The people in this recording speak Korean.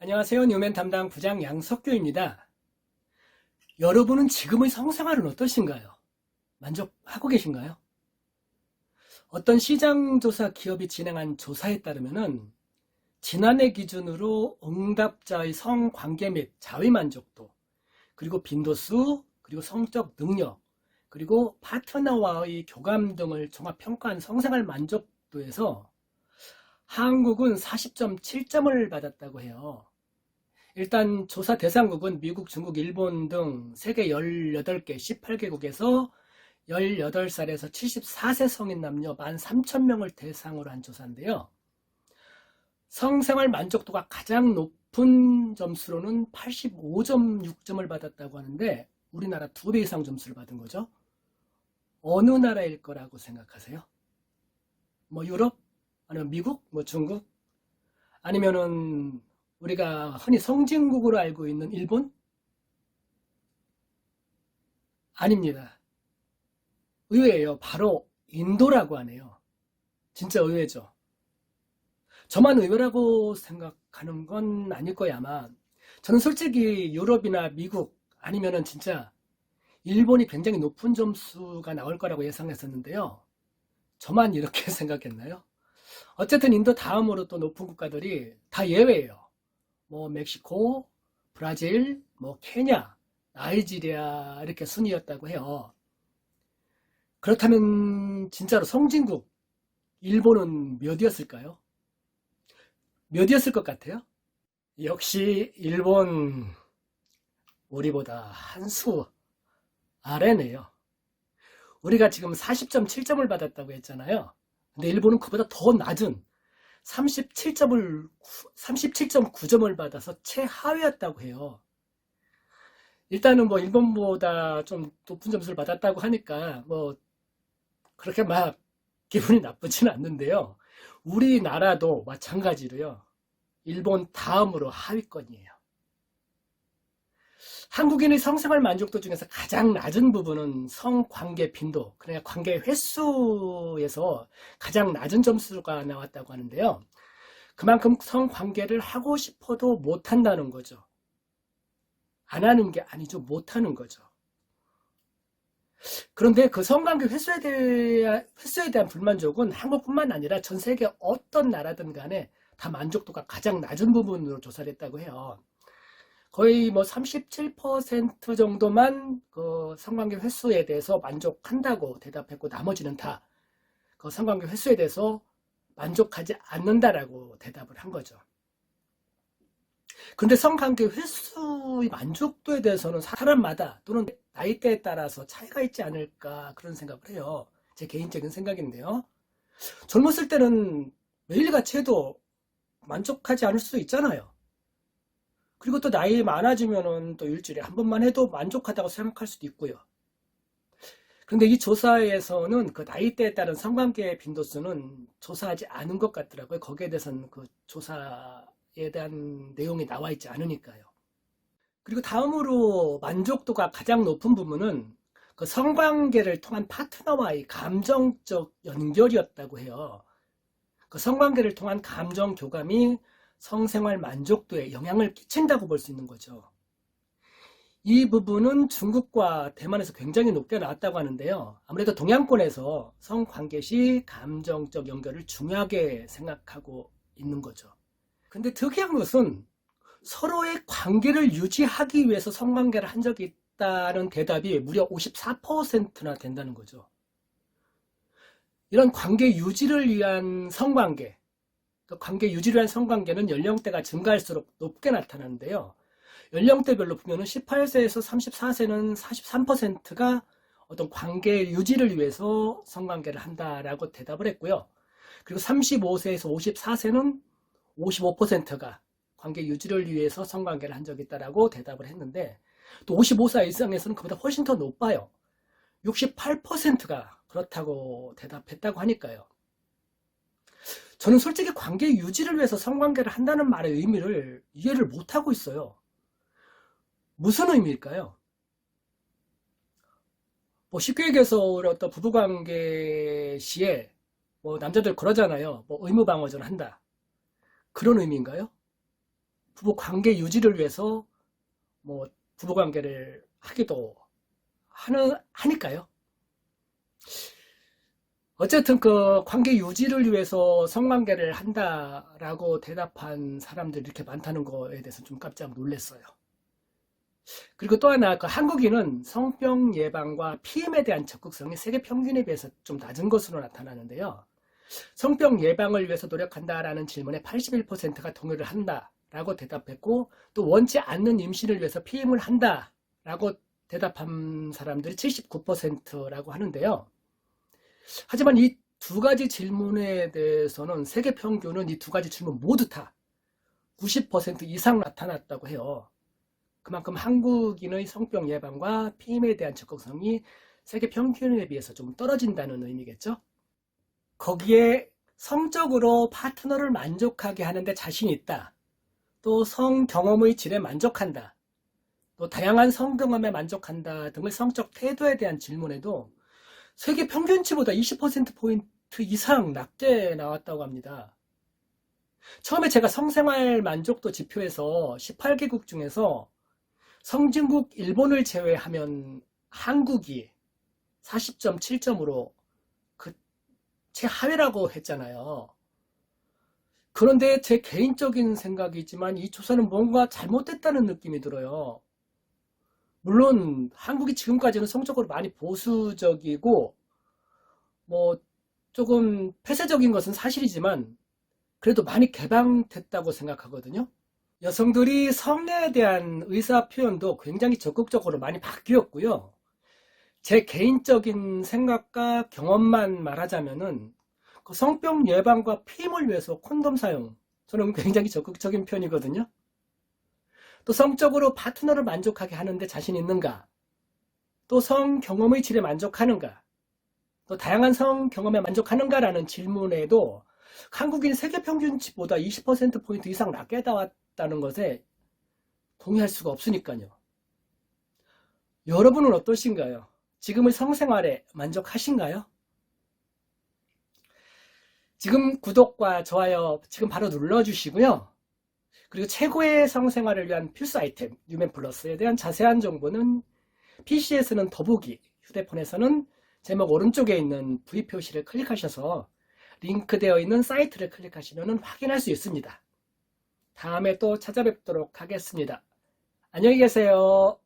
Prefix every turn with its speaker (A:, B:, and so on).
A: 안녕하세요. 뉴맨 담당 부장 양석규입니다. 여러분은 지금의 성생활은 어떠신가요? 만족하고 계신가요? 어떤 시장조사 기업이 진행한 조사에 따르면은 지난해 기준으로 응답자의 성관계 및 자위 만족도, 그리고 빈도수, 그리고 성적 능력, 그리고 파트너와의 교감 등을 종합 평가한 성생활 만족도에서 한국은 40.7점을 받았다고 해요. 일단 조사 대상국은 미국, 중국, 일본 등 세계 18개, 18개국에서 18살에서 74세 성인 남녀 13,000명을 대상으로 한 조사인데요. 성생활 만족도가 가장 높은 점수로는 85.6점을 받았다고 하는데 우리나라 2배 이상 점수를 받은 거죠. 어느 나라일 거라고 생각하세요? 유럽? 아니면 미국? 중국? 아니면은 우리가 흔히 선진국으로 알고 있는 일본? 아닙니다. 의외예요. 바로 인도라고 하네요. 진짜 의외죠. 저만 의외라고 생각하는 건 아닐 거예요, 아마. 저는 솔직히 유럽이나 미국 아니면은 진짜 일본이 굉장히 높은 점수가 나올 거라고 예상했었는데요. 저만 이렇게 생각했나요? 어쨌든 인도 다음으로 또 높은 국가들이 다 예외예요. 멕시코, 브라질, 케냐, 나이지리아 이렇게 순이었다고 해요. 그렇다면 진짜로 선진국 일본은 몇이었을까요? 몇이었을 것 같아요? 역시 일본 우리보다 한 수 아래네요. 우리가 지금 40.7점을 받았다고 했잖아요. 근데 일본은 그보다 더 낮은 37.9점을 받아서 최하위였다고 해요. 일단은 일본보다 좀 높은 점수를 받았다고 하니까 그렇게 막 기분이 나쁘지는 않는데요. 우리나라도 마찬가지로요. 일본 다음으로 하위권이에요. 한국인의 성생활 만족도 중에서 가장 낮은 부분은 성관계 빈도, 그러니까 관계 횟수에서 가장 낮은 점수가 나왔다고 하는데요. 그만큼 성관계를 하고 싶어도 못한다는 거죠. 안 하는 게 아니죠. 못하는 거죠. 그런데 그 성관계 횟수에 대한 불만족은 한국뿐만 아니라 전 세계 어떤 나라든 간에 다 만족도가 가장 낮은 부분으로 조사를 했다고 해요. 거의 37% 정도만 그 성관계 횟수에 대해서 만족한다고 대답했고 나머지는 다 그 성관계 횟수에 대해서 만족하지 않는다라고 대답을 한 거죠. 근데 성관계 횟수의 만족도에 대해서는 사람마다 또는 나이대에 따라서 차이가 있지 않을까 그런 생각을 해요. 제 개인적인 생각인데요. 젊었을 때는 매일같이 해도 만족하지 않을 수 있잖아요. 그리고 또 나이 많아지면은 또 일주일에 한 번만 해도 만족하다고 생각할 수도 있고요. 그런데 이 조사에서는 그 나이대에 따른 성관계 빈도수는 조사하지 않은 것 같더라고요. 거기에 대해서는 그 조사에 대한 내용이 나와 있지 않으니까요. 그리고 다음으로 만족도가 가장 높은 부분은 그 성관계를 통한 파트너와의 감정적 연결이었다고 해요. 그 성관계를 통한 감정 교감이 성생활 만족도에 영향을 끼친다고 볼 수 있는 거죠. 이 부분은 중국과 대만에서 굉장히 높게 나왔다고 하는데요. 아무래도 동양권에서 성관계 시 감정적 연결을 중요하게 생각하고 있는 거죠. 근데 특이한 것은 서로의 관계를 유지하기 위해서 성관계를 한 적이 있다는 대답이 무려 54%나 된다는 거죠. 이런 관계 유지를 위한 성관계, 관계 유지를 위한 성관계는 연령대가 증가할수록 높게 나타나는데요. 연령대별로 보면은 18세에서 34세는 43%가 어떤 관계 유지를 위해서 성관계를 한다라고 대답을 했고요. 그리고 35세에서 54세는 55%가 관계 유지를 위해서 성관계를 한 적이 있다라고 대답을 했는데 또 55세 이상에서는 그보다 훨씬 더 높아요. 68%가 그렇다고 대답했다고 하니까요. 저는 솔직히 관계 유지를 위해서 성관계를 한다는 말의 의미를 이해를 못하고 있어요. 무슨 의미일까요? 쉽게 얘기해서 우리 어떤 부부관계 시에 남자들 그러잖아요. 의무방어전을 한다. 그런 의미인가요? 부부 관계 유지를 위해서 뭐 부부 관계를 하기도 하니까요. 어쨌든 그 관계 유지를 위해서 성관계를 한다라고 대답한 사람들이 이렇게 많다는 거에 대해서 좀 깜짝 놀랐어요. 그리고 또 하나, 그 한국인은 성병 예방과 피임에 대한 적극성이 세계 평균에 비해서 좀 낮은 것으로 나타나는데요. 성병 예방을 위해서 노력한다라는 질문에 81%가 동의를 한다라고 대답했고, 또 원치 않는 임신을 위해서 피임을 한다라고 대답한 사람들이 79%라고 하는데요. 하지만 이 두 가지 질문에 대해서는 세계 평균은 이 두 가지 질문 모두 다 90% 이상 나타났다고 해요. 그만큼 한국인의 성병 예방과 피임에 대한 적극성이 세계 평균에 비해서 좀 떨어진다는 의미겠죠. 거기에 성적으로 파트너를 만족하게 하는데 자신이 있다. 또 성 경험의 질에 만족한다. 또 다양한 성 경험에 만족한다 등의 성적 태도에 대한 질문에도 세계 평균치보다 20%포인트 이상 낮게 나왔다고 합니다. 처음에 제가 성생활 만족도 지표에서 18개국 중에서 성진국 일본을 제외하면 한국이 40.7점으로 그 최하위라고 했잖아요. 그런데 제 개인적인 생각이지만 이 조사는 뭔가 잘못됐다는 느낌이 들어요. 물론 한국이 지금까지는 성적으로 많이 보수적이고 뭐 조금 폐쇄적인 것은 사실이지만 그래도 많이 개방됐다고 생각하거든요. 여성들이 성에 대한 의사 표현도 굉장히 적극적으로 많이 바뀌었고요. 제 개인적인 생각과 경험만 말하자면은 그 성병 예방과 피임을 위해서 콘돔 사용, 저는 굉장히 적극적인 편이거든요. 또 성적으로 파트너를 만족하게 하는데 자신 있는가? 또 성 경험의 질에 만족하는가? 또 다양한 성 경험에 만족하는가라는 질문에도 한국인 세계 평균치보다 20%포인트 이상 낮게 나왔다는 것에 동의할 수가 없으니까요. 여러분은 어떠신가요? 지금의 성생활에 만족하신가요? 지금 구독과 좋아요 지금 바로 눌러주시고요. 그리고 최고의 성생활을 위한 필수 아이템 뉴맨 플러스에 대한 자세한 정보는 PC에서는 더보기, 휴대폰에서는 제목 오른쪽에 있는 V 표시를 클릭하셔서 링크되어 있는 사이트를 클릭하시면 확인할 수 있습니다. 다음에 또 찾아뵙도록 하겠습니다. 안녕히 계세요.